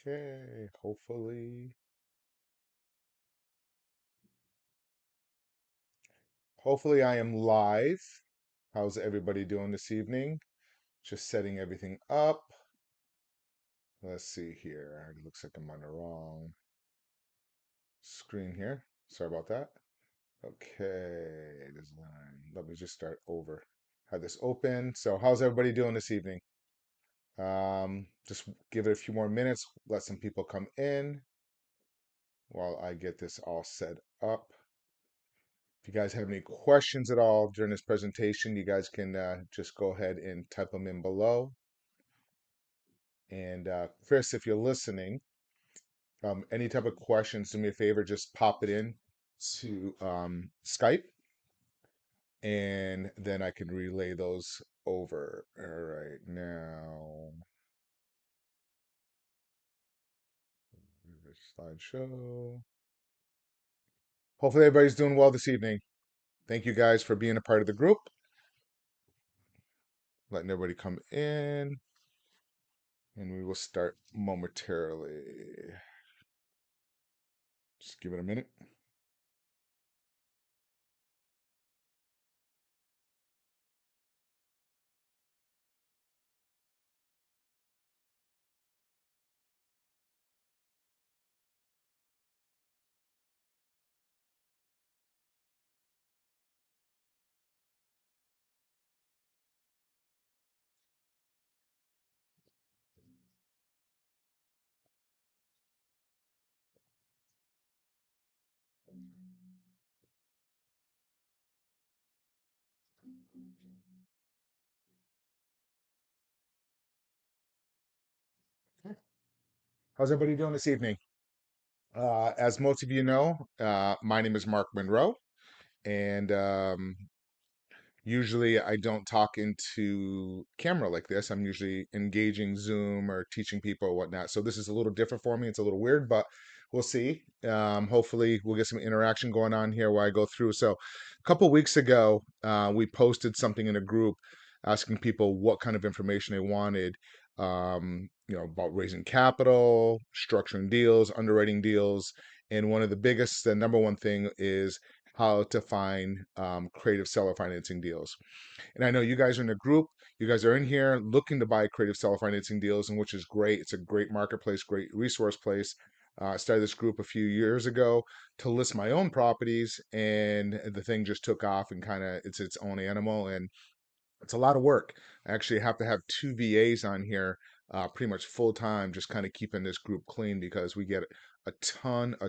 Okay, hopefully I am live. How's everybody doing this evening? Just setting everything up. Let's see here. It looks like I'm on the wrong screen here. Sorry about that. Okay, design. Let me just start over. Have this open. So how's everybody doing this evening? Just give it a few more minutes. Let some people come in while I get this all set up. If you guys have any questions at all during this presentation, you guys can just go ahead and type them in below. And Chris, if you're listening, any type of questions, do me a favor, just pop it in to Skype, and then I can relay those over. All right, now, slideshow. Hopefully everybody's doing well this evening. Thank you guys for being a part of the group, letting everybody come in, and we will start momentarily. Just give it a minute. How's everybody doing this evening? As most of you know, my name is Mark Monroe, and usually I don't talk into camera like this. I'm usually engaging Zoom or teaching people or whatnot. So this is a little different for me. It's a little weird, but we'll see. Hopefully, we'll get some interaction going on here while I go through. So, a couple weeks ago, we posted something in a group asking people what kind of information they wanted. About raising capital, structuring deals, underwriting deals, and one of the biggest, the number one thing is how to find creative seller financing deals. And I know you guys are in a group, you guys are in here looking to buy creative seller financing deals, and which is great. It's a great marketplace, great resource place. I started this group a few years ago to list my own properties, and the thing just took off and kind of it's its own animal. And it's a lot of work. I actually have to have two VAs on here pretty much full time, just kind of keeping this group clean because we get a ton of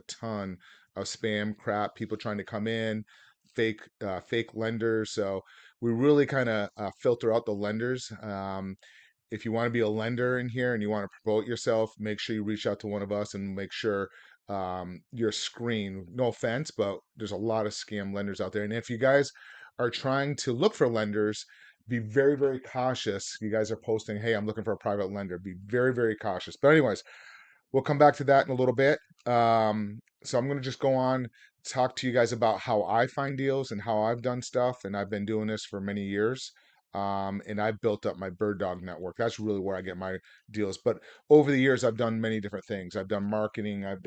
spam crap, people trying to come in, fake lenders. So we really kind of filter out the lenders. If you want to be a lender in here and you want to promote yourself, make sure you reach out to one of us and make sure you're screened. No offense, but there's a lot of scam lenders out there. And if you guys are trying to look for lenders, be very, very cautious. You guys are posting, hey, I'm looking for a private lender. Be very, very cautious. But, anyways, we'll come back to that in a little bit. So I'm going to just go on, talk to you guys about how I find deals and how I've done stuff. And I've been doing this for many years. And I've built up my bird dog network. That's really where I get my deals. But over the years, I've done many different things. I've done marketing. I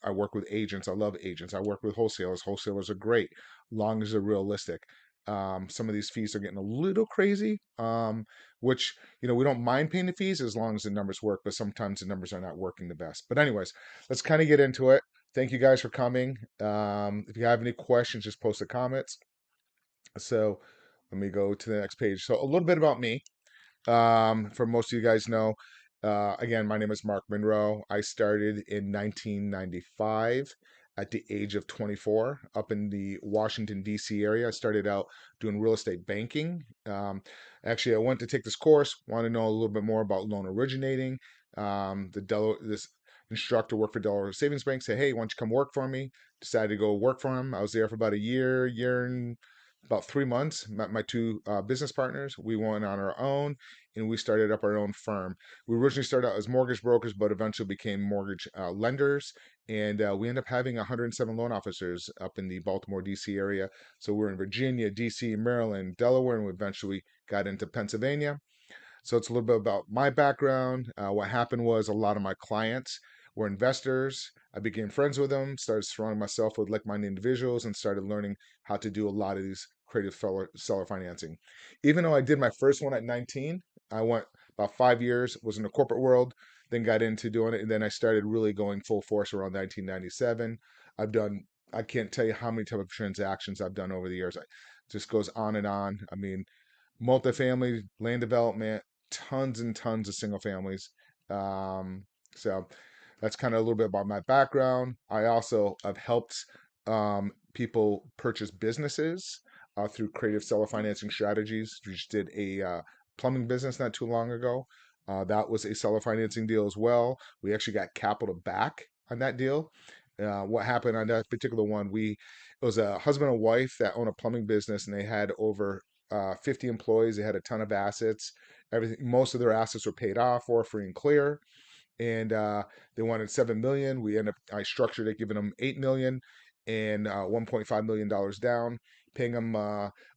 work with agents. I love agents. I work with wholesalers. Wholesalers are great, long as they're realistic. Some of these fees are getting a little crazy, which we don't mind paying the fees as long as the numbers work, but sometimes the numbers are not working the best. But anyways, let's kind of get into it. Thank you guys for coming. If you have any questions, just post the comments. So let me go to the next page. So a little bit about me. For most of you guys know, again, my name is Mark Monroe. I started in 1995 at the age of 24 up in the Washington, D.C. area. I started out doing real estate banking. Actually, I went to take this course, want to know a little bit more about loan originating. This instructor worked for Delaware Savings Bank, said, hey, why don't you come work for me? Decided to go work for him. I was there for about a year and about 3 months. Met my two business partners. We went on our own and we started up our own firm. We originally started out as mortgage brokers, but eventually became mortgage lenders. And we ended up having 107 loan officers up in the Baltimore, D.C. area. So we're in Virginia, D.C., Maryland, Delaware, and we eventually got into Pennsylvania. So it's a little bit about my background. What happened was a lot of my clients were investors. I became friends with them, started surrounding myself with like-minded individuals, and started learning how to do a lot of these creative seller financing. Even though I did my first one at 19, I went about 5 years, was in the corporate world, then got into doing it, and then I started really going full force around 1997. I've done, I can't tell you how many type of transactions I've done over the years. It just goes on and on. I mean, multifamily, land development, tons and tons of single families. Um, so that's kind of a little bit about my background. I also have helped people purchase businesses through creative seller financing strategies. We just did a plumbing business not too long ago. That was a seller financing deal as well. We actually got capital back on that deal. What happened on that particular one? It was a husband and wife that own a plumbing business, and they had over 50 employees. They had a ton of assets. Everything, most of their assets were paid off or free and clear, and they wanted 7 million. I structured it, giving them 8 million and $1.5 million down, paying them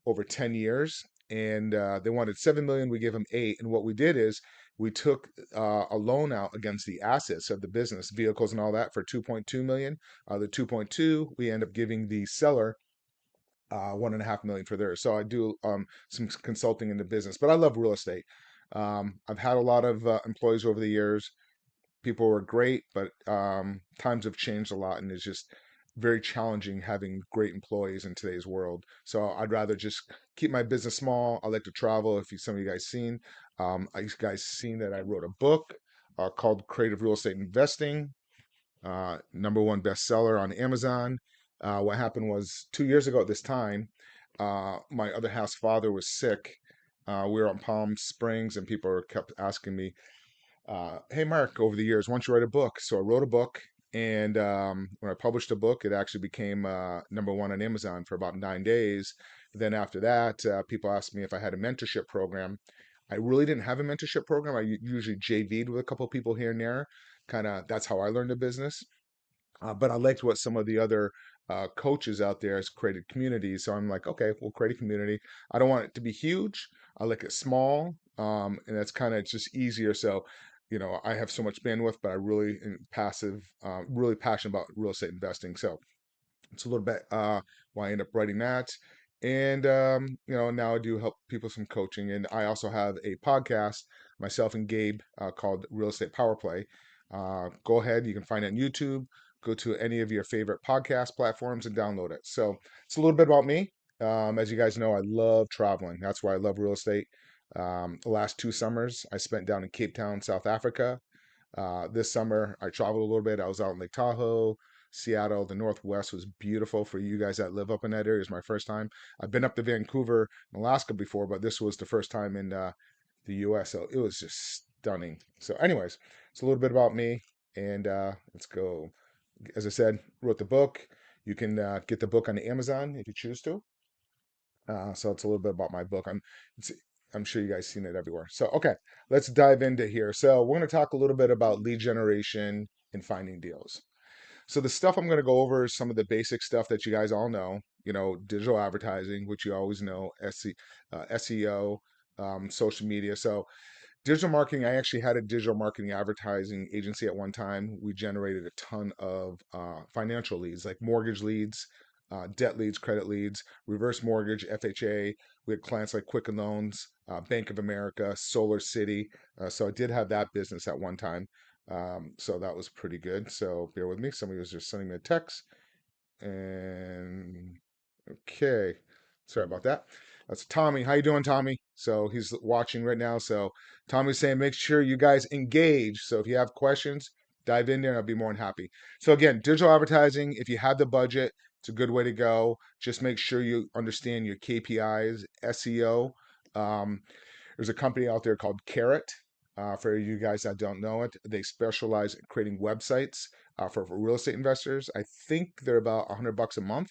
over 10 years. And they wanted 7 million. We gave them eight. And what we did is we took a loan out against the assets of the business, vehicles and all that, for 2.2 million. The 2.2 we end up giving the seller 1.5 million for theirs. So I do some consulting in the business, but I love real estate. I've had a lot of employees over the years. People were great, but times have changed a lot, and it's just very challenging having great employees in today's world. So I'd rather just keep my business small. I like to travel. If some of you guys seen, you guys seen that I wrote a book called Creative Real Estate Investing, number one bestseller on Amazon. What happened was 2 years ago at this time, my other half's father was sick. We were on Palm Springs, and people kept asking me, "Hey, Mark, over the years, why don't you write a book?" So I wrote a book, and when I published a book, it actually became number one on Amazon for about 9 days. Then after that, people asked me if I had a mentorship program. I really didn't have a mentorship program. I usually JV'd with a couple of people here and there. Kind of that's how I learned the business. But I liked what some of the other coaches out there has created communities. So I'm like, okay, we'll create a community. I don't want it to be huge. I like it small, and that's kind of just easier. So, I have so much bandwidth, but I really am really passionate about real estate investing. So it's a little bit why I end up writing that. And now I do help people some coaching, and I also have a podcast, myself and Gabe, called Real Estate Power Play. Go ahead, you can find it on YouTube. Go to any of your favorite podcast platforms and download it. So it's a little bit about me. As you guys know, I love traveling. That's why I love real estate. The last 2 summers I spent down in Cape Town, South Africa. This summer, I traveled a little bit. I was out in Lake Tahoe, Seattle. The Northwest was beautiful for you guys that live up in that area. It's my first time. I've been up to Vancouver, Alaska before, but this was the first time in the US. So it was just stunning. So, anyways, it's a little bit about me. And let's go. As I said, wrote the book. You can get the book on Amazon if you choose to. So it's a little bit about my book. I'm sure you guys seen it everywhere. So okay, let's dive into here. So we're going to talk a little bit about lead generation and finding deals. So the stuff I'm going to go over is some of the basic stuff that you guys all know. Digital advertising, which you always know, SEO, social media. So digital marketing, I actually had a digital marketing advertising agency at one time. We generated a ton of financial leads, like mortgage leads, debt leads, credit leads, reverse mortgage, FHA. We had clients like Quicken Loans, Bank of America, Solar City. So I did have that business at one time. So that was pretty good. So bear with me. Somebody was just sending me a text. And okay, sorry about that. That's Tommy. How you doing, Tommy? So he's watching right now. So Tommy's saying make sure you guys engage. So if you have questions, dive in there and I'll be more than happy. So again, digital advertising, if you have the budget, it's a good way to go. Just make sure you understand your KPIs, SEO. Um, there's a company out there called Carrot. For you guys that don't know it, they specialize in creating websites for real estate investors. I think they're about $100 a month,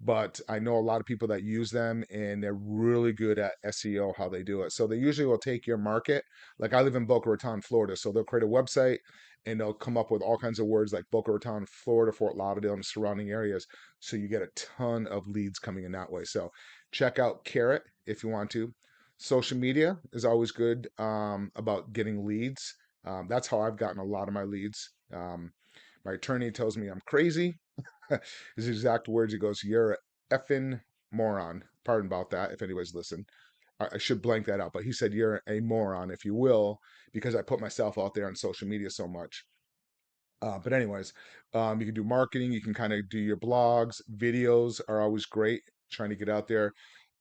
but I know a lot of people that use them and they're really good at SEO, how they do it. So they usually will take your market. Like I live in Boca Raton, Florida. So they'll create a website and they'll come up with all kinds of words like Boca Raton, Florida, Fort Lauderdale, and surrounding areas. So you get a ton of leads coming in that way. So check out Carrot if you want to. Social media is always good about getting leads. That's how I've gotten a lot of my leads. My attorney tells me I'm crazy. His exact words, he goes, "You're a effing moron." Pardon about that, if anybody's listened. I should blank that out, but he said, "You're a moron, if you will, because I put myself out there on social media so much." But anyways, you can do marketing. You can kind of do your blogs. Videos are always great. Trying to get out there.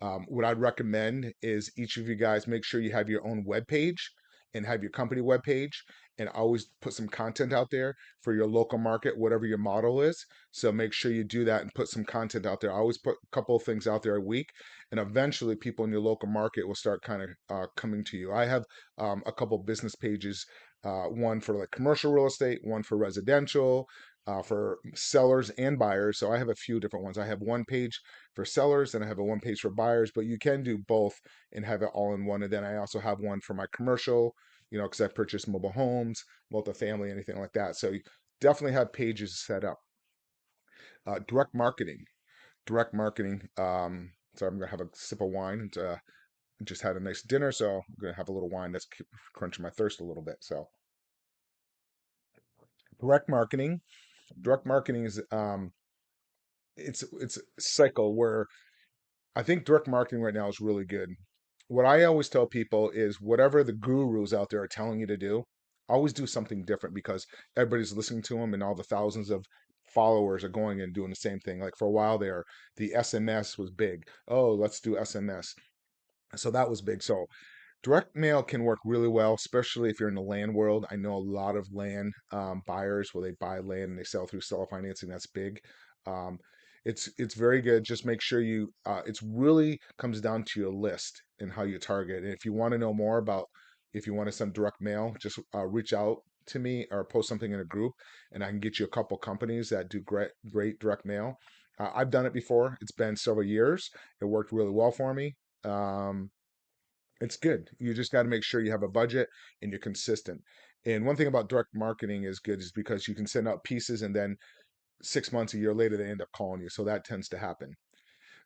What I'd recommend is each of you guys make sure you have your own web page and have your company web page, and always put some content out there for your local market, whatever your model is. So make sure you do that and put some content out there. Always put a couple of things out there a week, and eventually people in your local market will start kind of coming to you. I have a couple business pages, one for like commercial real estate, one for residential, for sellers and buyers. So I have a few different ones. I have one page for sellers and I have a one page for buyers, but you can do both and have it all in one. And then I also have one for my commercial, because I purchase mobile homes, multifamily, anything like that. So you definitely have pages set up. Direct marketing. Direct marketing. So I'm gonna have a sip of wine. And, just had a nice dinner, so I'm gonna have a little wine that's crunching my thirst a little bit. So direct marketing. Direct marketing is it's a cycle where I think direct marketing right now is really good. What I always tell people is whatever the gurus out there are telling you to do, always do something different because everybody's listening to them and all the thousands of followers are going and doing the same thing. Like for a while there, the SMS was big. Oh, let's do SMS. So that was big. So direct mail can work really well, especially if you're in the land world. I know a lot of land buyers where they buy land and they sell through seller financing. That's big. Um, it's very good. Just make sure you. It's really comes down to your list and how you target. And if you want to know more about, if you want to send direct mail, just reach out to me or post something in a group, and I can get you a couple companies that do great direct mail. I've done it before. It's been several years. It worked really well for me. Um, it's good. You just got to make sure you have a budget and you're consistent. And one thing about direct marketing is good is because you can send out pieces and then 6 months, a year later, they end up calling you. So that tends to happen.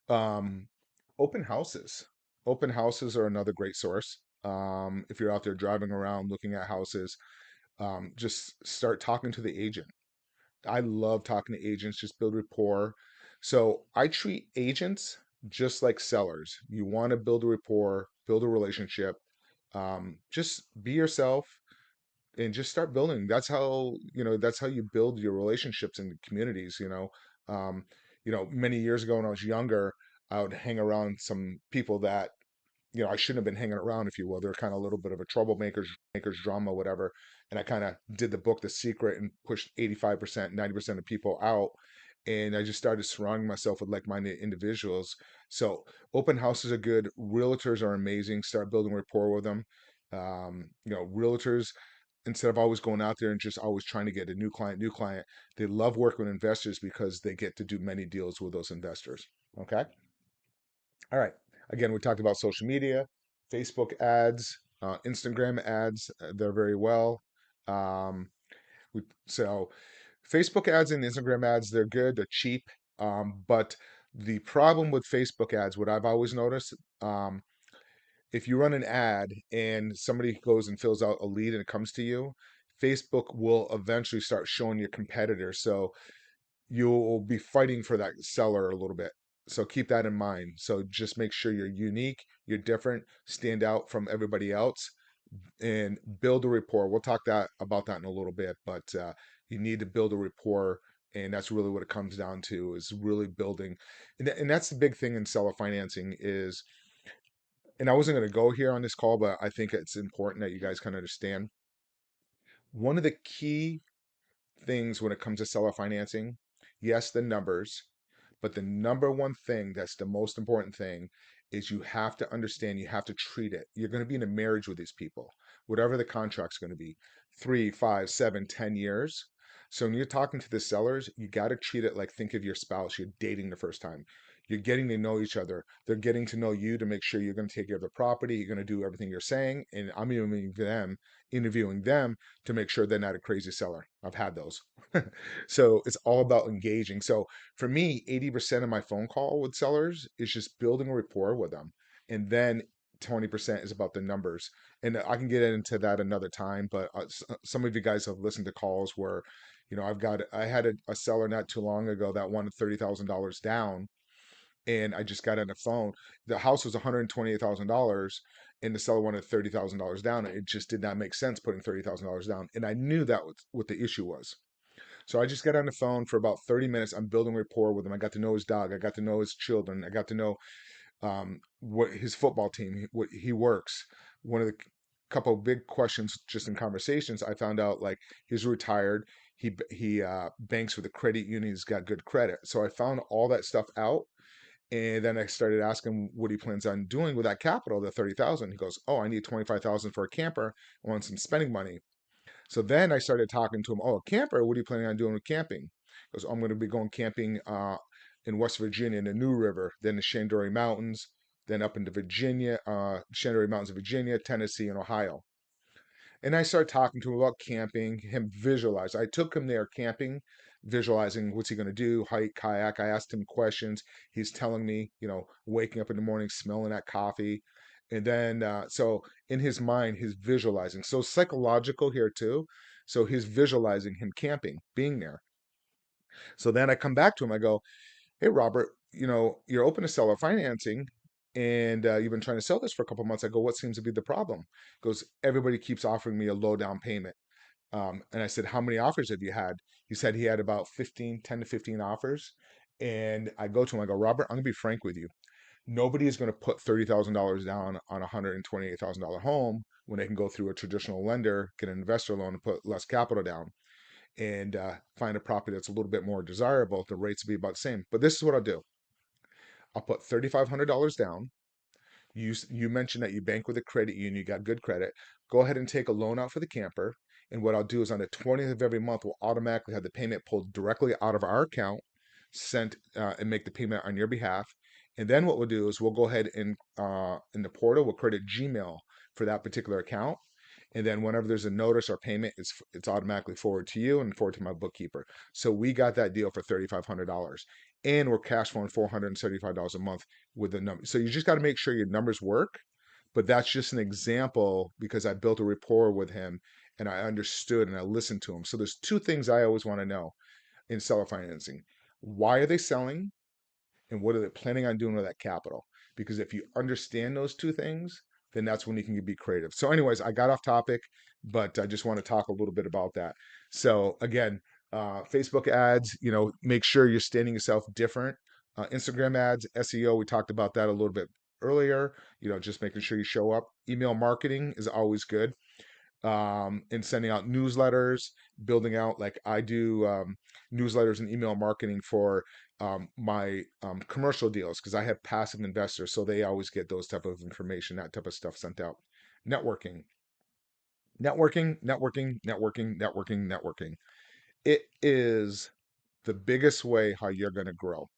Um, open houses. Open houses are another great source. If you're out there driving around looking at houses, just start talking to the agent. I love talking to agents, just build rapport. So I treat agents just like sellers. You want to build a rapport, build a relationship. Just be yourself and just start building. That's how you build your relationships in the communities. Um, many years ago when I was younger, I would hang around some people that I shouldn't have been hanging around, if you will. They're kind of a little bit of a troublemakers, drama, whatever. And I kind of did the book The Secret and pushed 85%, 90% of people out. And I just started surrounding myself with like-minded individuals. So open houses are good. Realtors are amazing. Start building rapport with them. Realtors, instead of always going out there and just always trying to get a new client, they love working with investors because they get to do many deals with those investors. Okay. All right. Again, we talked about social media, Facebook ads, Instagram ads. They're very well. Um, so Facebook ads and Instagram ads, they're good. They're cheap. But the problem with Facebook ads, what I've always noticed, if you run an ad and somebody goes and fills out a lead and it comes to you, Facebook will eventually start showing your competitors. So you'll be fighting for that seller a little bit. So keep that in mind. So just make sure you're unique, you're different, stand out from everybody else, and build a rapport. We'll talk about that in a little bit, but you need to build a rapport, and that's really what it comes down to is really building. And that's the big thing in seller financing is, and I wasn't going to go here on this call, but I think it's important that you guys kind of understand. One of the key things when it comes to seller financing, yes, the numbers, but the number one thing that's the most important thing is you have to understand, you have to treat it. You're going to be in a marriage with these people, whatever the contract's going to be, 3, 5, 7, 10 years. So when you're talking to the sellers, you got to treat it like think of your spouse. You're dating the first time. You're getting to know each other. They're getting to know you to make sure you're going to take care of the property. You're going to do everything you're saying. And I'm interviewing them to make sure they're not a crazy seller. I've had those. So it's all about engaging. So for me, 80% of my phone call with sellers is just building a rapport with them. And then 20% is about the numbers. And I can get into that another time, but some of you guys have listened to calls where, I had a seller not too long ago that wanted $30,000 down, and I just got on the phone. The house was $128,000, and the seller wanted $30,000 down. It just did not make sense putting $30,000 down, and I knew that was what the issue was. So I just got on the phone for about 30 minutes. I'm building rapport with him. I got to know his dog. I got to know his children. I got to know what his football team, what he works. One of the couple of big questions just in conversations, I found out like he's retired. He banks with a credit union. He's got good credit. So I found all that stuff out, and then I started asking what he plans on doing with that capital, the 30,000. He goes, "Oh, I need 25,000 for a camper. I want some spending money." So then I started talking to him. "Oh, a camper? What are you planning on doing with camping?" He goes, "I'm going to be going camping in West Virginia in the New River, then the Shenandoah Mountains, then up into Virginia, Shenandoah Mountains of Virginia, Tennessee, and Ohio." And I started talking to him about camping, him visualize. I took him there camping, visualizing what's he going to do, hike, kayak. I asked him questions. He's telling me, waking up in the morning, smelling that coffee. And then, so in his mind, he's visualizing. So psychological here too. So he's visualizing him camping, being there. So then I come back to him. I go, "Hey, Robert, you're open to seller financing, and you've been trying to sell this for a couple months." I go, "What seems to be the problem?" He goes, "Everybody keeps offering me a low down payment." And I said, "How many offers have you had?" He said he had about 10 to 15 offers. And I go to him, I go, "Robert, I'm going to be frank with you. Nobody is going to put $30,000 down on a $128,000 home when they can go through a traditional lender, get an investor loan, and put less capital down, and find a property that's a little bit more desirable. The rates will be about the same. But this is what I'll do. I'll put $3,500 down. You mentioned that you bank with a credit union, you got good credit. Go ahead and take a loan out for the camper. And what I'll do is on the 20th of every month, we'll automatically have the payment pulled directly out of our account, sent and make the payment on your behalf. And then what we'll do is we'll go ahead and in the portal, we'll create a Gmail for that particular account. And then whenever there's a notice or payment, it's automatically forwarded to you and forwarded to my bookkeeper. So we got that deal for $3,500, and we're cash flowing $475 a month with the number. So you just got to make sure your numbers work. But that's just an example because I built a rapport with him, and I understood and I listened to him. So there's two things I always want to know in seller financing: why are they selling, and what are they planning on doing with that capital? Because if you understand those two things, then that's when you can be creative. So, anyways, I got off topic, but I just want to talk a little bit about that. So, again, Facebook ads, make sure you're standing yourself different. Instagram ads, SEO, we talked about that a little bit earlier. Just making sure you show up. Email marketing is always good, in sending out newsletters, building out like I do newsletters and email marketing for my commercial deals because I have passive investors, so they always get those type of information, that type of stuff sent out. Networking, networking. It is the biggest way how you're going to grow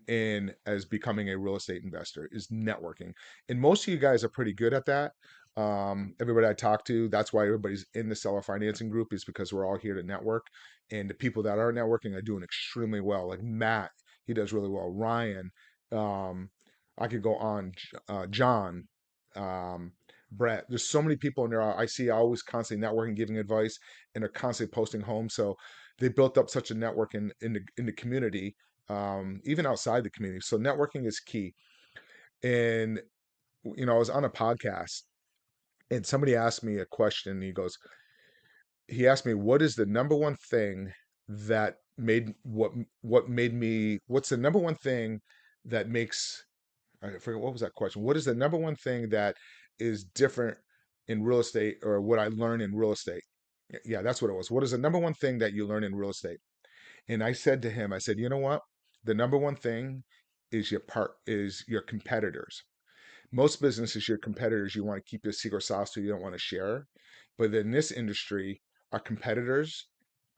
in as becoming a real estate investor is networking. And most of you guys are pretty good at that. Everybody I talk to, that's why everybody's in the seller financing group, is because we're all here to network. And the people that are networking are doing extremely well. Like Matt, he does really well. Ryan, um, I could go on. John, um, Brett. There's so many people in there. I see always constantly networking, giving advice, and they're constantly posting home. So they built up such a network in the community, even outside the community. So networking is key. And I was on a podcast, and somebody asked me a question. He asked me, "What is the number one thing that made what made me? What's the number one thing that makes?" I forget what was that question. What is the number one thing that is different in real estate, or what I learned in real estate? Yeah, that's what it was. What is the number one thing that you learn in real estate? And I said to him, I said, "You know what? The number one thing is your competitors. Most businesses, your competitors, you want to keep your secret sauce so you don't want to share. But in this industry, our competitors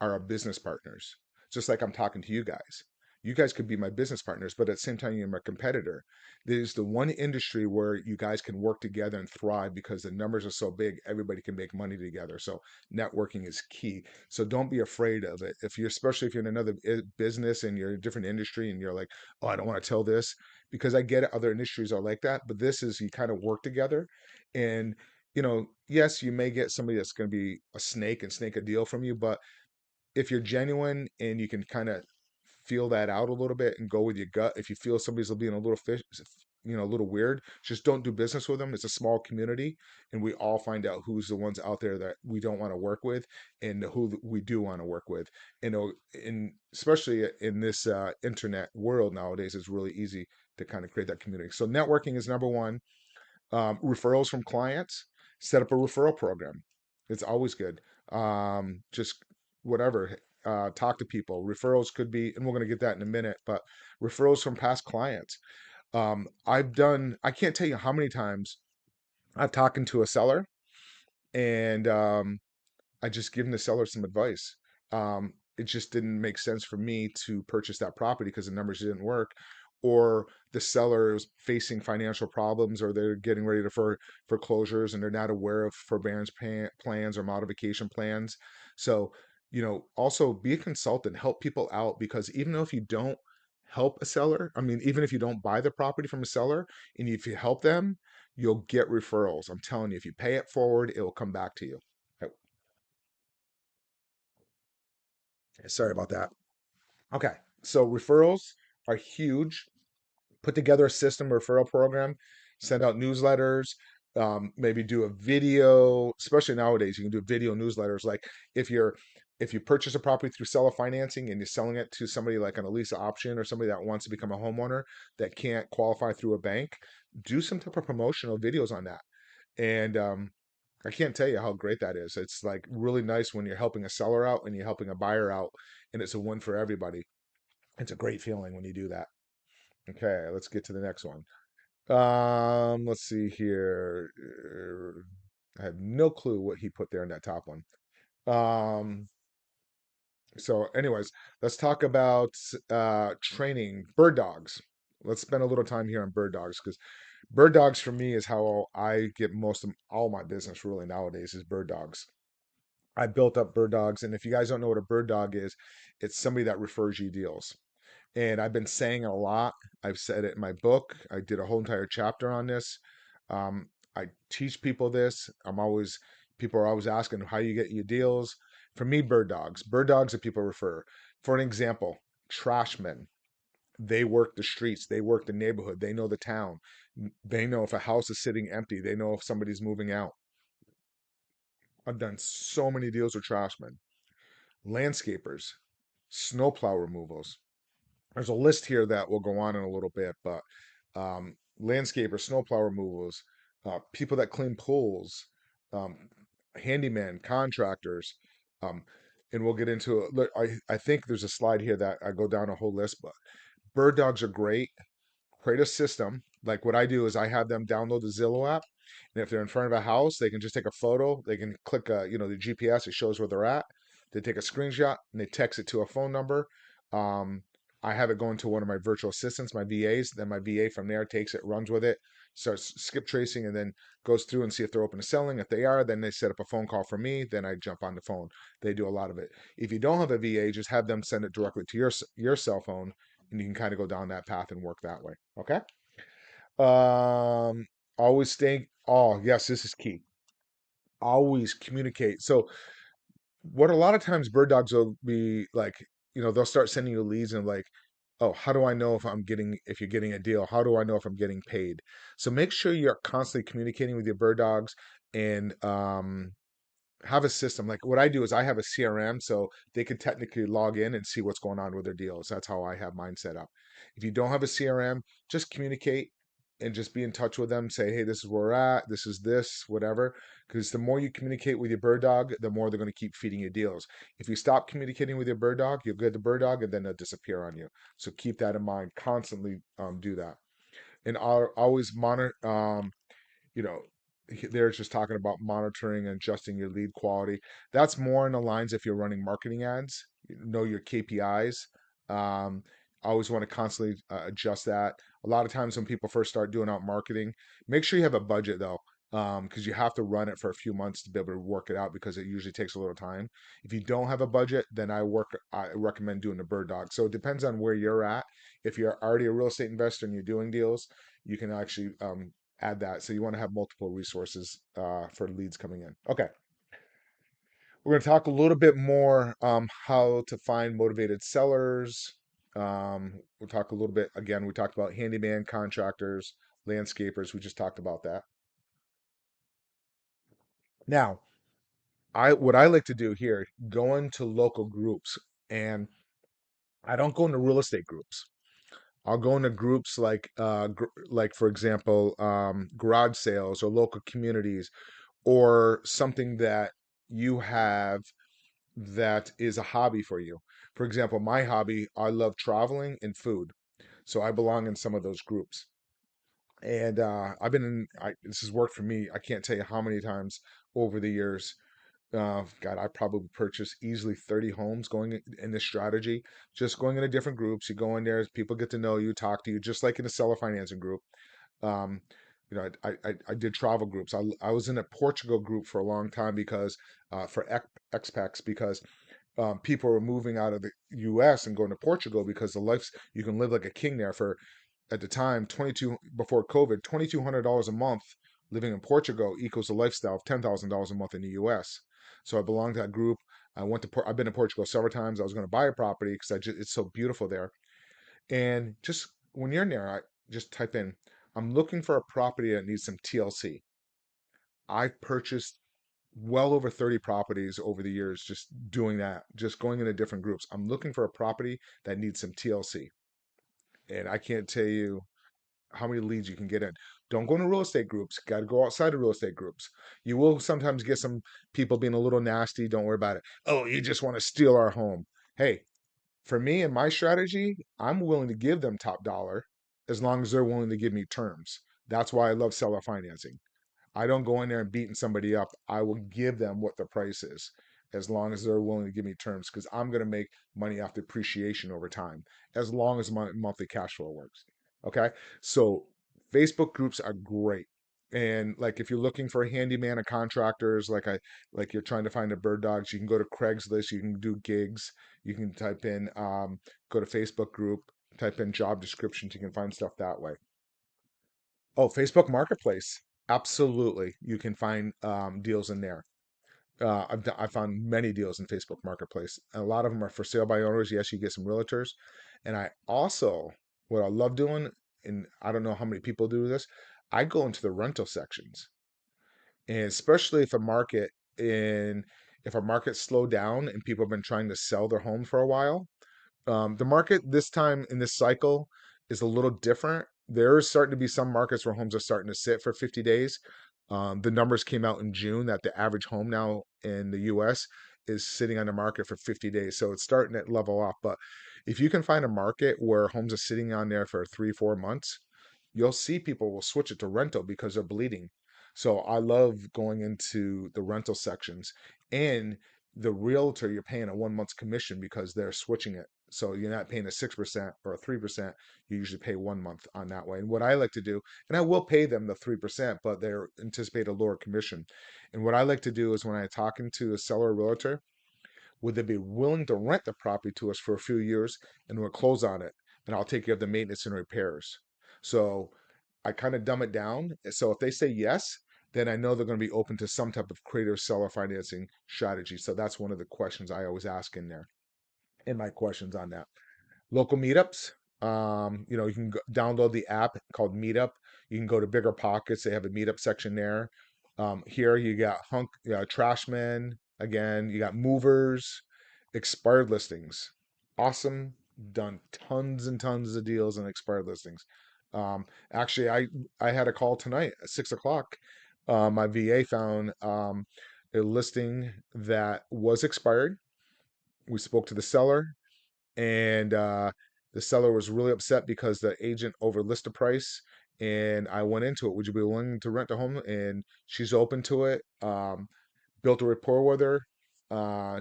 are our business partners. Just like I'm talking to you guys. you guys could be my business partners, but at the same time, you're my competitor. There's the one industry where you guys can work together and thrive because the numbers are so big, everybody can make money together. So networking is key. So don't be afraid of it. If you're, especially if you're in another business and you're in a different industry and you're like, oh, I don't want to tell this, because I get it, other industries are like that, but this is, you kind of work together. And yes, you may get somebody that's going to be a snake and snake a deal from you, but if you're genuine and you can kind of feel that out a little bit and go with your gut, if you feel somebody's being a little fish, a little weird, just don't do business with them. It's a small community, and we all find out who's the ones out there that we don't want to work with and who we do want to work with. And especially in this internet world nowadays, it's really easy to kind of create that community. So networking is number one. Referrals from clients, set up a referral program. It's always good. Just whatever, talk to people. Referrals could be, and we're going to get that in a minute, but referrals from past clients. I can't tell you how many times I've talked to a seller and I just given the seller some advice. It just didn't make sense for me to purchase that property because the numbers didn't work, or the seller is facing financial problems, or they're getting ready to for foreclosures and they're not aware of forbearance plans or modification plans. So, also be a consultant, help people out, because even though if you don't help a seller, I mean, even if you don't buy the property from a seller, and if you help them, you'll get referrals. I'm telling you, if you pay it forward, it will come back to you. Sorry about that. Okay. So referrals are huge. Put together a system referral program, send out newsletters, maybe do a video, especially nowadays, you can do video newsletters. Like if you're if you purchase a property through seller financing and you're selling it to somebody like on a lease option or somebody that wants to become a homeowner that can't qualify through a bank, do some type of promotional videos on that. And I can't tell you how great that is. It's like really nice when you're helping a seller out and you're helping a buyer out, and it's a win for everybody. It's a great feeling when you do that. Okay, let's get to the next one. Let's see here. I have no clue what he put there in that top one. Um, anyways, let's talk about training bird dogs. Let's spend a little time here on bird dogs because bird dogs for me is how I get most of all my business really nowadays is bird dogs. I built up bird dogs, and if you guys don't know what a bird dog is, it's somebody that refers you deals. And I've been saying it a lot. I've said it in my book. I did a whole entire chapter on this. I teach people this. People are always asking how you get your deals. For me, bird dogs. Bird dogs that people refer. For an example, trashmen. They work the streets. They work the neighborhood. They know the town. They know if a house is sitting empty. They know if somebody's moving out. I've done so many deals with trashmen. Landscapers, snowplow removals. There's a list here that will go on in a little bit, but landscapers, snowplow removals, people that clean pools, um, handyman, contractors, um, and we'll get into it. Look, I think there's a slide here that I go down a whole list, but bird dogs are great. Create a system. Like what I do is I have them download the Zillow app, and if they're in front of a house, they can just take a photo. They can click, the GPS. It shows where they're at. They take a screenshot and they text it to a phone number. Um, I have it going to one of my virtual assistants, my VAs. Then my VA from there takes it, runs with it, starts skip tracing, and then goes through and see if they're open to selling. If they are, then they set up a phone call for me. Then I jump on the phone. They do a lot of it. If you don't have a VA, just have them send it directly to your cell phone, and you can kind of go down that path and work that way. Okay. Um, always stay. Oh, yes, this is key. Always communicate. So, what a lot of times bird dogs will be like, they'll start sending you leads and like, oh, how do I know if you're getting a deal? How do I know if I'm getting paid? So make sure you're constantly communicating with your bird dogs and have a system. Like what I do is I have a CRM, so they could technically log in and see what's going on with their deals. That's how I have mine set up. If you don't have a CRM, just communicate and just be in touch with them. Say, hey, this is where we're at. This is this, whatever. Because the more you communicate with your bird dog, the more they're going to keep feeding you deals. If you stop communicating with your bird dog, you'll get the bird dog and then they'll disappear on you. So keep that in mind. Constantly do that. And I'll always monitor. You know, they're just talking about monitoring and adjusting your lead quality. That's more in the lines if you're running marketing ads, know your KPIs. Um, I always want to constantly adjust that. A lot of times when people first start doing out marketing, make sure you have a budget though, because you have to run it for a few months to be able to work it out because it usually takes a little time. If you don't have a budget, then I recommend doing the bird dog. So it depends on where you're at. If you're already a real estate investor and you're doing deals, you can actually add that. So you want to have multiple resources for leads coming in. Okay. We're going to talk a little bit more how to find motivated sellers. We'll talk a little bit again. We talked about handyman, contractors, landscapers. We just talked about that. Now, I what I like to do here, go into local groups, and I don't go into real estate groups. I'll go into groups like for example, garage sales or local communities or something that you have that is a hobby for you. For example, my hobby, I love traveling and food. So I belong in some of those groups. And this has worked for me. I can't tell you how many times over the years. God, I probably purchased easily 30 homes going in this strategy, just going into different groups. You go in there, people get to know you, talk to you, just like in a seller financing group. Um, I did travel groups. I was in a Portugal group for a long time because for expats because people were moving out of the U.S. and going to Portugal because the life you can live like a king there for at the time 22 before COVID $2,200 a month living in Portugal equals a lifestyle of $10,000 a month in the U.S. So I belonged to that group. I've been to Portugal several times. I was going to buy a property because it's so beautiful there. And just when you're in there, I just type in, I'm looking for a property that needs some TLC. I've purchased well over 30 properties over the years just doing that, just going into different groups. I'm looking for a property that needs some TLC. And I can't tell you how many leads you can get in. Don't go into real estate groups. Got to go outside of real estate groups. You will sometimes get some people being a little nasty. Don't worry about it. Oh, you just want to steal our home. Hey, for me and my strategy, I'm willing to give them top dollar as long as they're willing to give me terms. That's why I love seller financing. I don't go in there and beating somebody up. I will give them what the price is as long as they're willing to give me terms because I'm going to make money off depreciation over time as long as my monthly cash flow works. Okay. So Facebook groups are great. And like if you're looking for a handyman or contractors, like you're trying to find a bird dogs, you can go to Craigslist, you can do gigs, you can type in go to Facebook group, type in job descriptions, you can find stuff that way. Oh, Facebook Marketplace. Absolutely. You can find deals in there. I found many deals in Facebook Marketplace. A lot of them are for sale by owners. Yes, you get some realtors. And I also, what I love doing, and I don't know how many people do this, I go into the rental sections. And especially if a market slowed down and people have been trying to sell their home for a while, the market this time in this cycle is a little different. There is starting to be some markets where homes are starting to sit for 50 days. The numbers came out in June that the average home now in the US is sitting on the market for 50 days. So it's starting to level off. But if you can find a market where homes are sitting on there for 3, 4 months, you'll see people will switch it to rental because they're bleeding. So I love going into the rental sections and the realtor, you're paying a 1 month's commission because they're switching it. So you're not paying a 6% or a 3%. You usually pay 1 month on that way. And what I like to do, and I will pay them the 3%, but they're anticipate a lower commission. And what I like to do is when I'm talking to a seller or realtor, would they be willing to rent the property to us for a few years and we'll close on it and I'll take care of the maintenance and repairs. So I kind of dumb it down. So if they say yes, then I know they're going to be open to some type of creative seller financing strategy. So that's one of the questions I always ask in there, in my questions on that. Local meetups. You can download the app called Meetup. You can go to Bigger Pockets. They have a meetup section there. Here you got Trashmen. Again, you got movers, expired listings. Awesome. Done tons and tons of deals on expired listings. Actually, I had a call tonight at 6 o'clock. My VA found a listing that was expired. We spoke to the seller and the seller was really upset because the agent overlisted the price. And I went into it. Would you be willing to rent the home? And she's open to it. Built a rapport with her.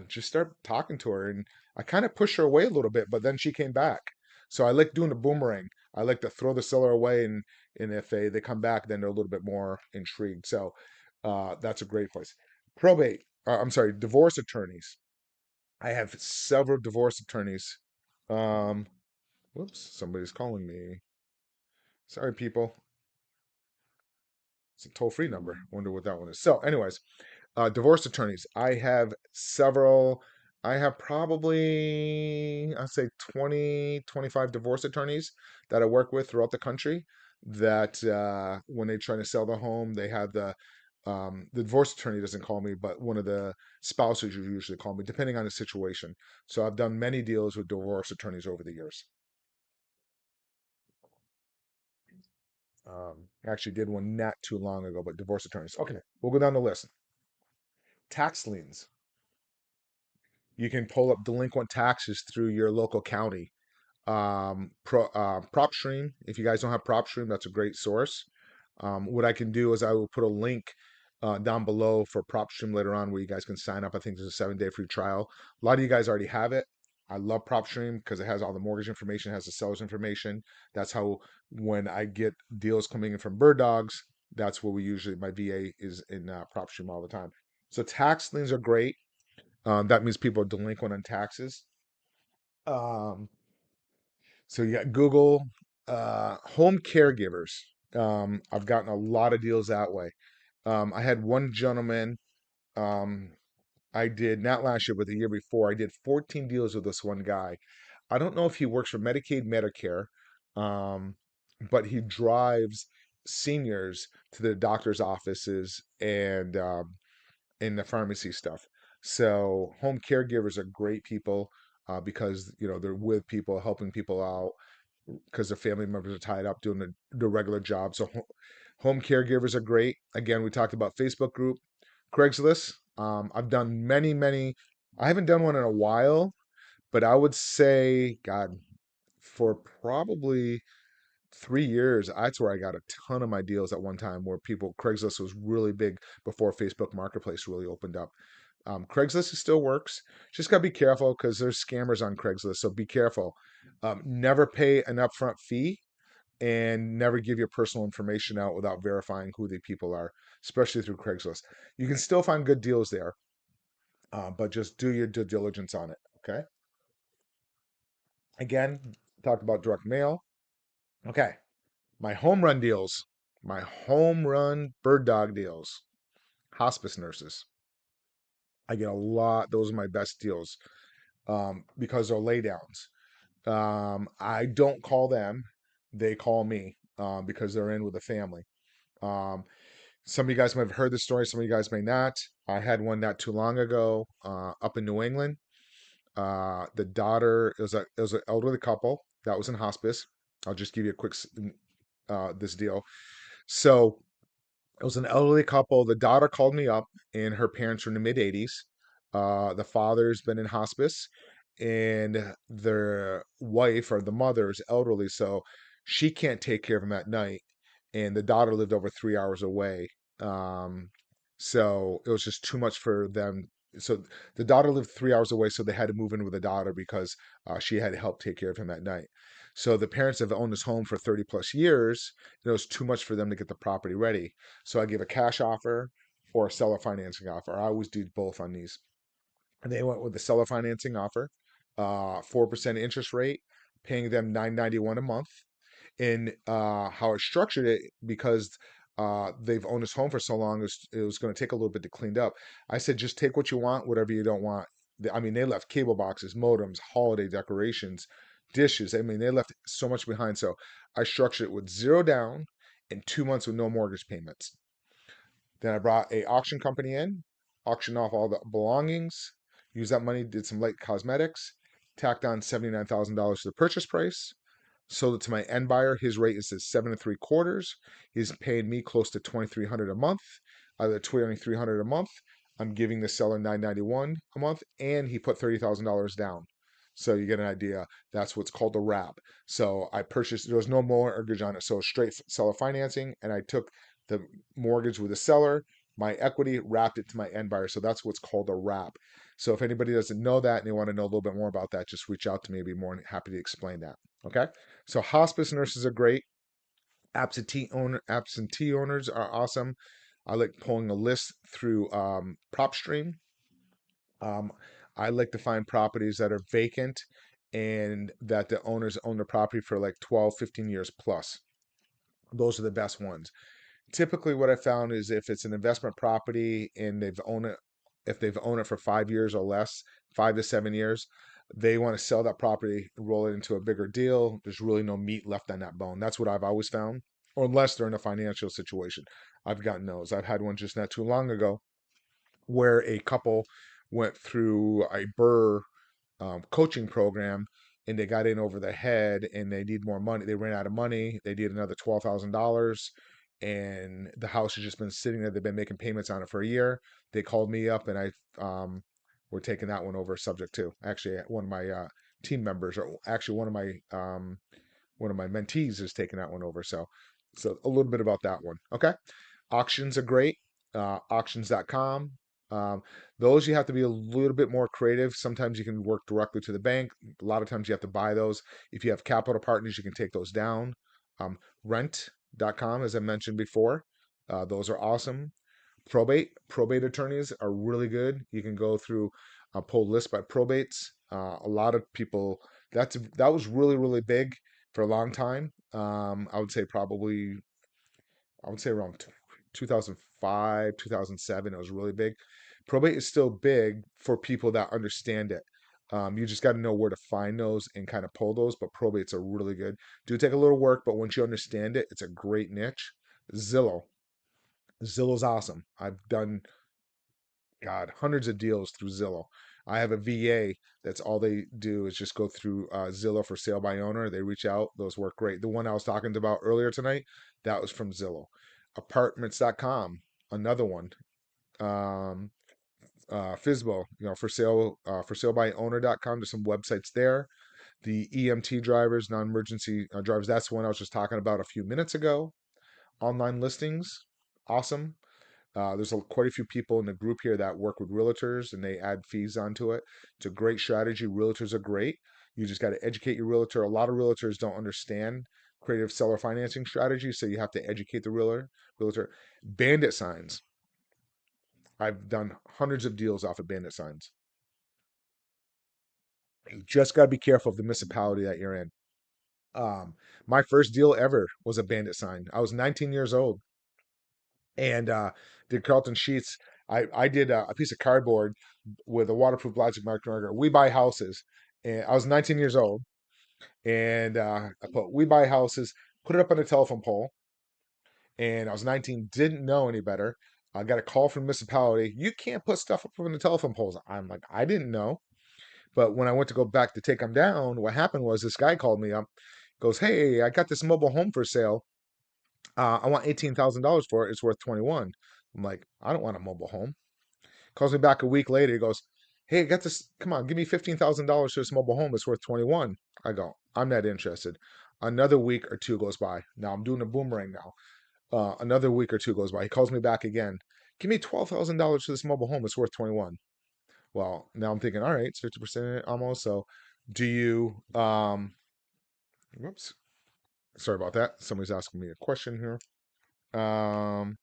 Just start talking to her, and I kind of pushed her away a little bit, but then she came back. So I like doing the boomerang. I like to throw the seller away, and if they come back, then they're a little bit more intrigued. So that's a great place. Probate. I'm sorry, divorce attorneys. I have several divorce attorneys. Um, Whoops, somebody's calling me. Sorry, people. It's a toll-free number. Wonder what that one is. So, anyways, divorce attorneys. I have several. I have probably, I'd say 20, 25 divorce attorneys that I work with throughout the country that when they're trying to sell the home, they have the divorce attorney doesn't call me, but one of the spouses usually call me, depending on the situation. So I've done many deals with divorce attorneys over the years. I actually did one not too long ago, but divorce attorneys. Okay, we'll go down the list. Tax liens. You can pull up delinquent taxes through your local county. PropStream. If you guys don't have PropStream, that's a great source. What I can do is I will put a link down below for PropStream later on where you guys can sign up. I think there's a 7-day free trial. A lot of you guys already have it. I love PropStream because it has all the mortgage information, has the seller's information. That's how when I get deals coming in from Bird Dogs, that's where we usually my VA is in PropStream all the time. So tax liens are great. That means people are delinquent on taxes. Um, so you got Google, home caregivers. I've gotten a lot of deals that way. I had one gentleman, um, I did not last year, but the year before, I did 14 deals with this one guy. I don't know if he works for Medicaid, Medicare, um, but he drives seniors to the doctor's offices and in the pharmacy stuff. So home caregivers are great people because they're with people, helping people out because their family members are tied up doing the regular job. So home caregivers are great. Again, we talked about Facebook group, Craigslist. I've done many, many. I haven't done one in a while, but I would say, God, for probably 3 years, that's where I got a ton of my deals at one time. Where Craigslist was really big before Facebook Marketplace really opened up. Craigslist still works. Just gotta be careful because there's scammers on Craigslist. So be careful. Never pay an upfront fee and never give your personal information out without verifying who the people are, especially through Craigslist. You can still find good deals there, but just do your due diligence on it. Okay. Again, talked about direct mail. Okay. My home run deals, my home run bird dog deals, hospice nurses. I get a lot. Those are my best deals because they're laydowns. I don't call them; they call me because they're in with the family. Um, some of you guys might have heard this story. Some of you guys may not. I had one not too long ago up in New England. The daughter it was an elderly couple that was in hospice. I'll just give you a quick this deal. So it was an elderly couple. The daughter called me up, and her parents were in the mid 80s. The father's been in hospice, and their wife or the mother is elderly, so she can't take care of him at night. And the daughter lived over 3 hours away. Um, so it was just too much for them. So the daughter lived 3 hours away, so they had to move in with the daughter because she had to help take care of him at night. So the parents have owned this home for 30 plus years. It was too much for them to get the property ready. So I give a cash offer or a seller financing offer. I always do both on these. And they went with the seller financing offer, 4% interest rate, paying them $991 a month. And how I structured it, because they've owned this home for so long, it was going to take a little bit to clean up. I said, just take what you want, whatever you don't want. I mean, they left cable boxes, modems, holiday decorations, dishes. I mean, they left so much behind. So I structured it with zero down and 2 months with no mortgage payments. Then I brought a auction company in, auctioned off all the belongings, used that money, did some light cosmetics, tacked on $79,000 to the purchase price, sold it to my end buyer. His rate is at 7 3/4. He's paying me close to 2,300 a month. Out of the 2,300 a month, I'm giving the seller 991 a month, and he put $30,000 down. So you get an idea. That's what's called a wrap. So I purchased. There was no mortgage on it, so straight seller financing, and I took the mortgage with the seller, my equity, wrapped it to my end buyer. So that's what's called a wrap. So if anybody doesn't know that and they want to know a little bit more about that, just reach out to me. I'd be more than happy to explain that. Okay, so hospice nurses are great. Absentee owners are awesome. I like pulling a list through PropStream. Um, I like to find properties that are vacant and that the owners own the property for like 12, 15 years plus. Those are the best ones. Typically what I found is if it's an investment property and they've owned it, if they've owned it for 5 years or less, 5 to 7 years, they want to sell that property, roll it into a bigger deal. There's really no meat left on that bone. That's what I've always found. Or unless they're in a financial situation. I've gotten those. I've had one just not too long ago where a couple went through a Burr coaching program and they got in over their head and they need more money. They ran out of money. They need another $12,000 and the house has just been sitting there. They've been making payments on it for a year. They called me up and we're taking that one over subject to. Actually, one of my team members, or actually one of my mentees, is taking that one over. So a little bit about that one. Okay, auctions are great. Auctions.com. Um, those you have to be a little bit more creative. Sometimes you can work directly to the bank. A lot of times you have to buy those. If you have capital partners, you can take those down. Rent.com, as I mentioned before, those are awesome. Probate attorneys are really good. You can go through a pull list by probates. A lot of people that was really big for a long time. I would say around 2005, 2007, it was really big. Probate is still big for people that understand it. You just got to know where to find those and kind of pull those, but probates are really good. Do take a little work, but once you understand it, it's a great niche. Zillow. Zillow's awesome. I've done, God, hundreds of deals through Zillow. I have a VA that's all they do is just go through Zillow for sale by owner. They reach out. Those work great. The one I was talking about earlier tonight, that was from Zillow. Apartments.com, another one. Um, Fizbo, for sale by owner.com. There's some websites there. The EMT drivers, non-emergency drivers, that's one I was just talking about a few minutes ago. Online listings, awesome. Quite a few people in the group here that work with realtors and they add fees onto it. It's a great strategy. Realtors are great. You just got to educate your realtor. A lot of realtors don't understand creative seller financing strategies, so you have to educate the realtor. Bandit signs. I've done hundreds of deals off of bandit signs. You just got to be careful of the municipality that you're in. Um, my first deal ever was a bandit sign. I was 19 years old and did Carlton Sheets. I did a piece of cardboard with a waterproof plastic marker. We buy houses, and I was 19 years old, and I put "We buy houses," put it up on a telephone pole, and I was 19, didn't know any better. I got a call from the municipality. You can't put stuff up on the telephone poles. I'm like, I didn't know. But when I went to go back to take them down, what happened was this guy called me up, goes, "Hey, I got this mobile home for sale. I want $18,000 for it. It's worth 21." I'm like, I don't want a mobile home. Calls me back a week later. He goes, "Hey, I got this. Come on, give me $15,000 for this mobile home. It's worth 21." I go, "I'm not interested." Another week or two goes by. Now I'm doing a boomerang now. Another week or two goes by. He calls me back again. "Give me $12,000 for this mobile home. It's worth 21." Well, now I'm thinking, all right, it's 50% almost. So do you, whoops, sorry about that. Somebody's asking me a question here. Um,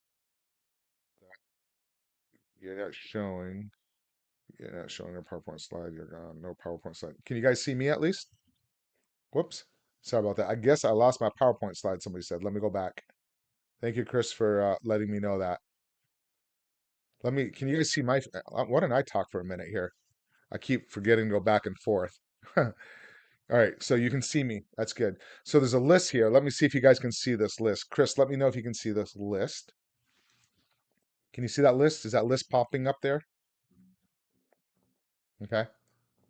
you're not showing, you're not showing a PowerPoint slide. You're gone. No PowerPoint slide. Can you guys see me at least? Whoops. Sorry about that. I guess I lost my PowerPoint slide. Somebody said, let me go back. Thank you, Chris, for letting me know that. Can you guys see why don't I talk for a minute here? I keep forgetting to go back and forth. All right, so you can see me. That's good. So there's a list here. Let me see if you guys can see this list. Chris, let me know if you can see this list. Can you see that list? Is that list popping up there? Okay.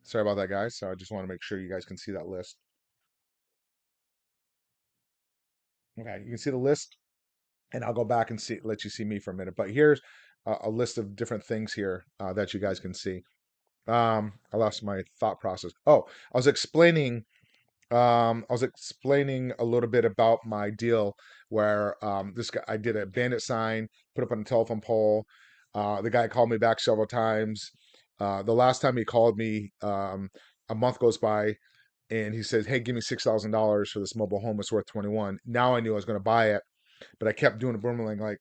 Sorry about that, guys. So I just want to make sure you guys can see that list. Okay, you can see the list, and I'll go back and let you see me for a minute. But here's a list of different things here that you guys can see. I lost my thought process. Oh, I was explaining a little bit about my deal where this guy, I did a bandit sign, put up on a telephone pole. The guy called me back several times. The last time he called me, a month goes by, and he said, "Hey, give me $6,000 for this mobile home. It's worth 21." Now I knew I was going to buy it, but I kept doing a boomerang like,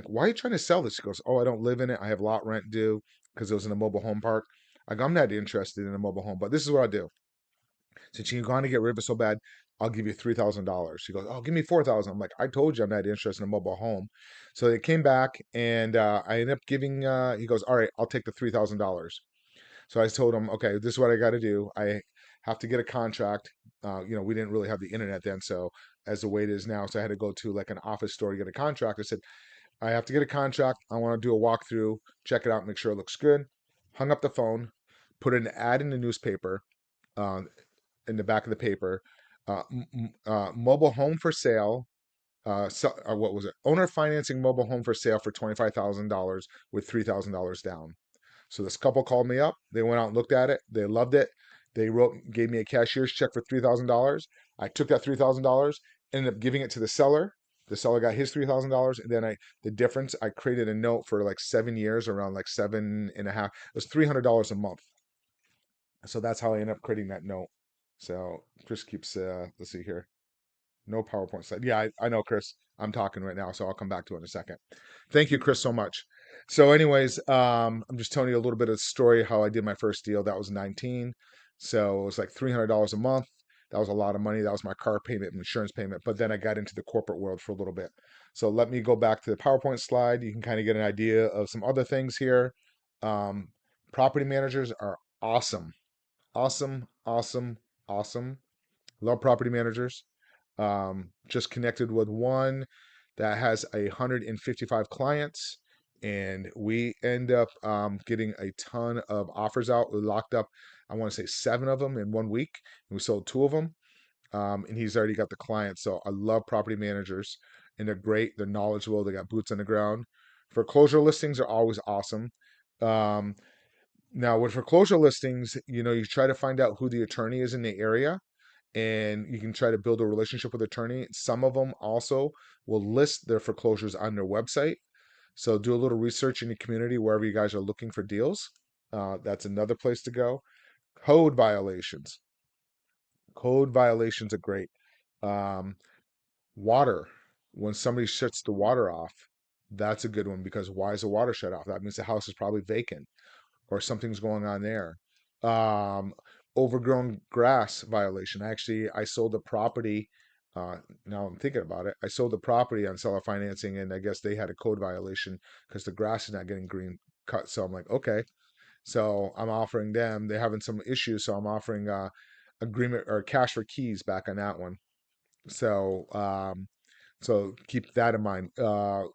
why are you trying to sell this? He goes, "Oh, I don't live in it. I have lot rent due because it was in a mobile home park." I go, "I'm not interested in a mobile home, but this is what I do. Since you're going to get rid of it so bad, I'll give you $3,000." She goes, "Oh, give me 4,000." I'm like, "I told you I'm not interested in a mobile home." So they came back, and I ended up giving. He goes, "All right, I'll take the $3,000." So I told him, "Okay, this is what I got to do. I have to get a contract." We didn't really have the internet then, so as the way it is now, so I had to go to like an office store to get a contract. I said, "I have to get a contract. I want to do a walkthrough, check it out, make sure it looks good." Hung up the phone, put an ad in the newspaper, uh, in the back of the paper, mobile home for sale. What was it? Owner financing mobile home for sale for $25,000 with $3,000 down. So this couple called me up. They went out and looked at it. They loved it. Gave me a cashier's check for $3,000. I took that $3,000, ended up giving it to the seller. The seller got his $3,000, and then the difference, I created a note for like 7 years, around like seven and a half. It was $300 a month. So that's how I ended up creating that note. So Chris keeps, let's see here. No PowerPoint slide. Yeah, I know, Chris. I'm talking right now, so I'll come back to it in a second. Thank you, Chris, so much. So, anyways, I'm just telling you a little bit of the story how I did my first deal. That was 19. So it was like $300 a month. That was a lot of money. That was my car payment, insurance payment. But then I got into the corporate world for a little bit. So let me go back to the PowerPoint slide. You can kind of get an idea of some other things here. Um, Property managers are awesome, awesome, awesome, awesome. Love property managers. Just connected with one that has 155 clients, and we end up getting a ton of offers out. We locked up, I want to say, 7 of them in 1 week, and we sold 2 of them. And he's already got the clients. So I love property managers, and they're great. They're knowledgeable. They got boots on the ground. Foreclosure listings are always awesome. Um, Now, with foreclosure listings, you try to find out who the attorney is in the area, and you can try to build a relationship with attorney. Some of them also will list their foreclosures on their website. So do a little research in the community wherever you guys are looking for deals. That's another place to go. Code violations. Code violations are great. Um, Water. When somebody shuts the water off, that's a good one, because why is the water shut off? That means the house is probably vacant or something's going on there. Um, Overgrown grass violation. Actually, I sold a property. Uh, Now I'm thinking about it. I sold the property on seller financing, and I guess they had a code violation because the grass is not getting green cut. So I'm like, okay. So I'm offering them. They're having some issues, so I'm offering agreement or cash for keys back on that one. So keep that in mind.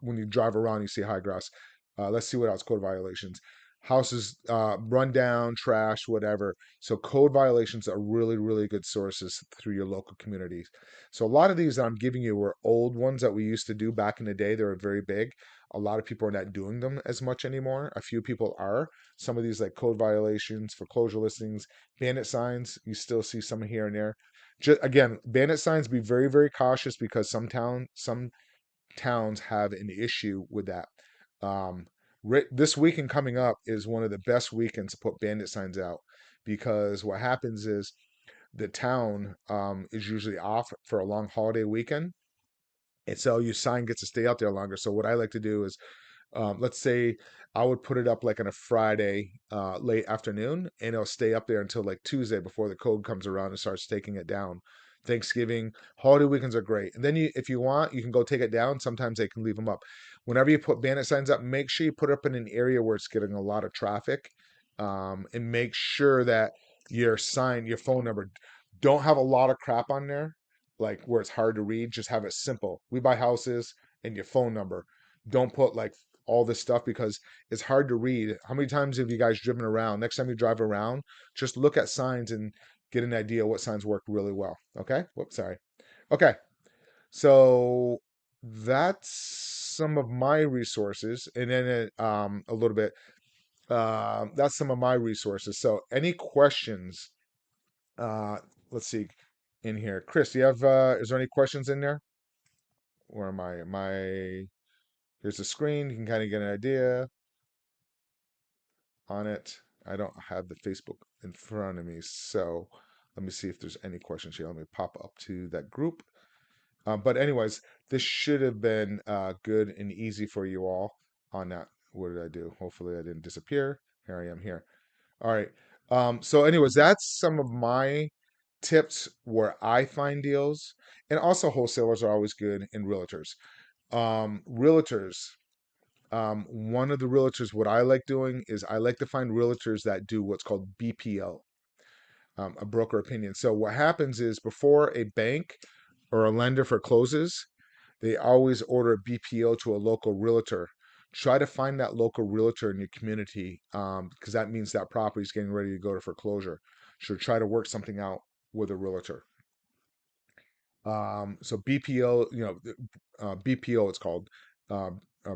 When you drive around, you see high grass. Let's see what else. Code violations. Houses run down, trash, whatever. So code violations are really, really good sources through your local communities. So a lot of these that I'm giving you were old ones that we used to do back in the day. They were very big. A lot of people are not doing them as much anymore. A few people are. Some of these like code violations, foreclosure listings, bandit signs, you still see some here and there. Just, again, bandit signs, be very, very cautious, because some towns have an issue with that. Um, this weekend coming up is one of the best weekends to put bandit signs out, because what happens is the town is usually off for a long holiday weekend, and so your sign gets to stay out there longer. So what I like to do is, let's say I would put it up like on a Friday late afternoon, and it'll stay up there until like Tuesday before the code comes around and starts taking it down. Thanksgiving, holiday weekends are great. And then if you want, you can go take it down. Sometimes they can leave them up. Whenever you put bandit signs up, make sure you put it up in an area where it's getting a lot of traffic, and make sure that your sign, your phone number, don't have a lot of crap on there, like where it's hard to read. Just have it simple. We buy houses, and your phone number. Don't put like all this stuff, because it's hard to read. How many times have you guys driven around? Next time you drive around, just look at signs and get an idea what signs work really well. Okay? Whoops, sorry. Okay. So that's some of my resources, and then a little bit. That's some of my resources. So any questions? Uh, let's see in here. Chris, do you have? Is there any questions in there? Where am I? Am I? Here's the screen. You can kind of get an idea on it. I don't have the Facebook in front of me, so Let me see if there's any questions here. Let me pop up to that group. But anyways, this should have been good and easy for you all on that. What did I do? Hopefully I didn't disappear. Here I am here. All right. So anyways, that's some of my tips where I find deals. And also wholesalers are always good and realtors. Realtors, one of the realtors, what I like doing is I like to find realtors that do what's called BPO, a broker opinion. So what happens is before a bank or a lender forecloses, they always order a BPO to a local realtor. Try to find that local realtor in your community because that means that property is getting ready to go to foreclosure. So try to work something out with a realtor. So BPO, BPO it's called, uh,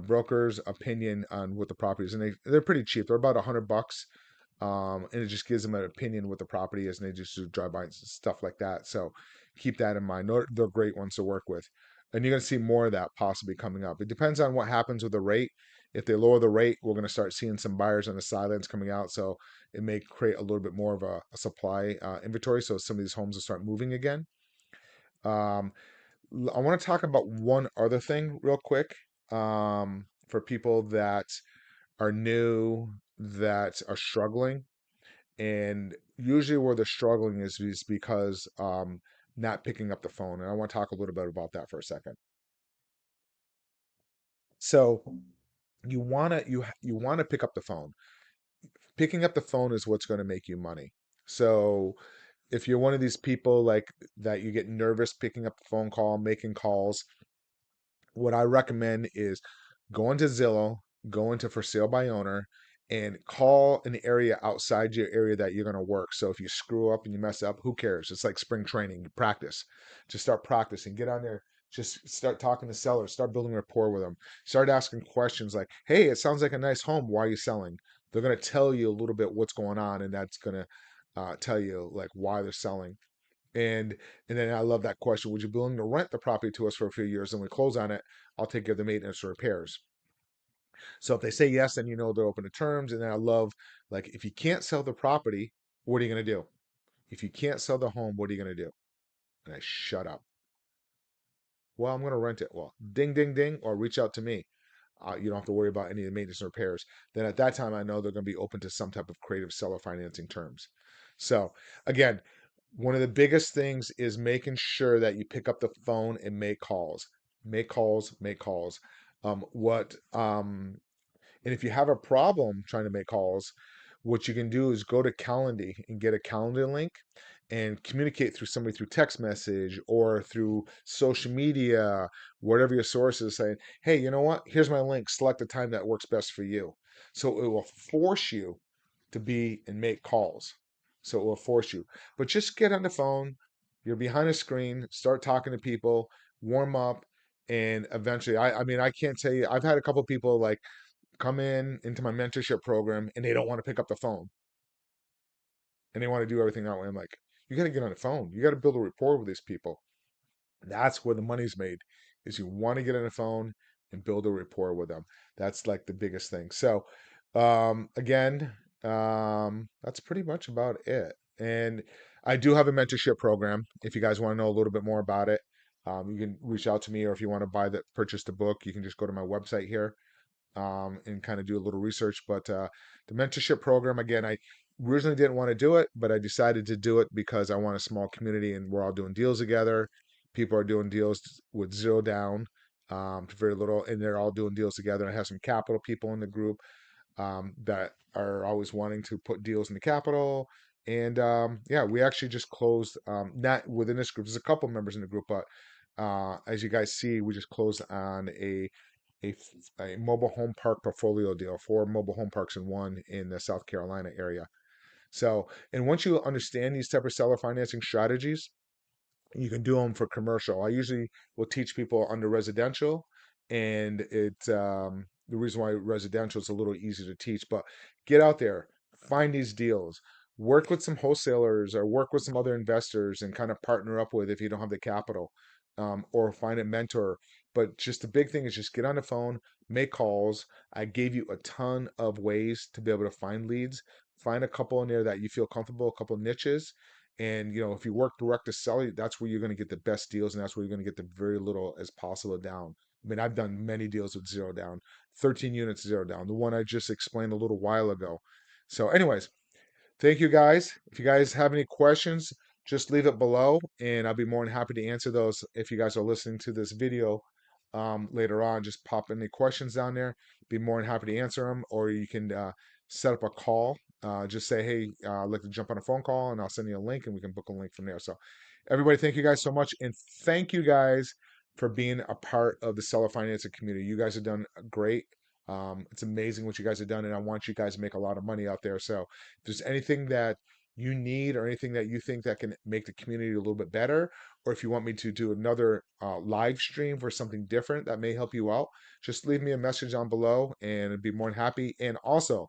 broker's opinion on what the property is, and they're pretty cheap. They're about $100, and it just gives them an opinion what the property is, and they just do drive-by and stuff like that. So keep that in mind. They're great ones to work with, and you're going to see more of that possibly coming up. It depends on what happens with the rate. If they lower the rate, we're going to start seeing some buyers on the sidelines coming out. So it may create a little bit more of a supply inventory. So some of these homes will start moving again. Um, I want to talk about one other thing real quick for people that are new, that are struggling. And usually where they're struggling is because not picking up the phone. And I want to talk a little bit about that for a second. So you want to pick up the phone. Picking up the phone is what's going to make you money. So if you're one of these people like that, you get nervous picking up the phone call, making calls, what I recommend is go into Zillow, go into for sale by owner, and call an area outside your area that you're going to work. So if you screw up and you mess up, who cares? It's like spring training. You practice. Just start practicing. Get on there. Just start talking to sellers. Start building rapport with them. Start asking questions like, "Hey, it sounds like a nice home. Why are you selling?" They're going to tell you a little bit what's going on, and that's going to tell you like why they're selling. And and then I love that question. Would you be willing to rent the property to us for a few years and we close on it? I'll take care of the maintenance or repairs. So if they say yes, then you know they're open to terms. And then I love like if you can't sell the property, what are you gonna do? If you can't sell the home, what are you gonna do? And I shut up. Well, I'm gonna rent it. Well, ding ding ding, or reach out to me. You don't have to worry about any of the maintenance and repairs. Then at that time, I know they're going to be open to some type of creative seller financing terms. So again, one of the biggest things is making sure that you pick up the phone and make calls. Make calls, make calls. What and if you have a problem trying to make calls, what you can do is go to Calendly and get a calendar link and communicate through somebody through text message or through social media, whatever your source is saying, hey, you know what? Here's my link. Select the time that works best for you. So it will force you to be and make calls. So it will force you. But just get on the phone. You're behind a screen, start talking to people, warm up, and eventually, I mean, I can't tell you, I've had a couple people like come in into my mentorship program and they don't want to pick up the phone and they want to do everything that way. I'm like, you got to get on the phone. You got to build a rapport with these people. That's where the money's made. Is you want to get on the phone and build a rapport with them. That's like the biggest thing. So, again, that's pretty much about it. And I do have a mentorship program. If you guys want to know a little bit more about it, you can reach out to me, or if you want to purchase the book, you can just go to my website here and kind of do a little research. But the mentorship program, again, I originally didn't want to do it, but I decided to do it because I want a small community and we're all doing deals together. People are doing deals with zero down to very little, and they're all doing deals together. I have some capital people in the group that are always wanting to put deals in the capital. And yeah, we actually just closed, not within this group, there's a couple members in the group, but as you guys see, we just closed on a mobile home park portfolio deal, 4 mobile home parks in one in the South Carolina area. So, and once you understand these type of seller financing strategies, you can do them for commercial. I usually will teach people under residential, and the reason why residential is a little easier to teach. But get out there, find these deals, work with some wholesalers or work with some other investors, and kind of partner up with if you don't have the capital, or find a mentor. But just the big thing is just get on the phone, make calls. I gave you a ton of ways to be able to find leads. find a couple in there that you feel comfortable, a couple niches. And if you work direct to seller, that's where you're going to get the best deals, and that's where you're going to get the very little as possible down. I mean, I've done many deals with zero down, 13 units zero down, the one I just explained a little while ago. So, anyways, thank you guys. If you guys have any questions, just leave it below and I'll be more than happy to answer those. If you guys are listening to this video later on, just pop any questions down there. Be more than happy to answer them, or you can set up a call. Just say, hey, I'd like to jump on a phone call and I'll send you a link and we can book a link from there. So, everybody, thank you guys so much. And thank you guys for being a part of the seller financing community. You guys have done great. It's amazing what you guys have done, and I want you guys to make a lot of money out there. So, if there's anything that you need or anything that you think that can make the community a little bit better, or if you want me to do another live stream for something different that may help you out, just leave me a message down below and I'd be more than happy. And also,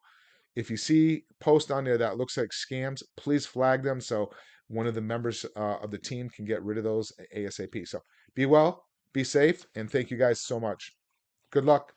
if you see posts on there that looks like scams, please flag them so one of the members of the team can get rid of those ASAP. So be well, be safe, and thank you guys so much. Good luck.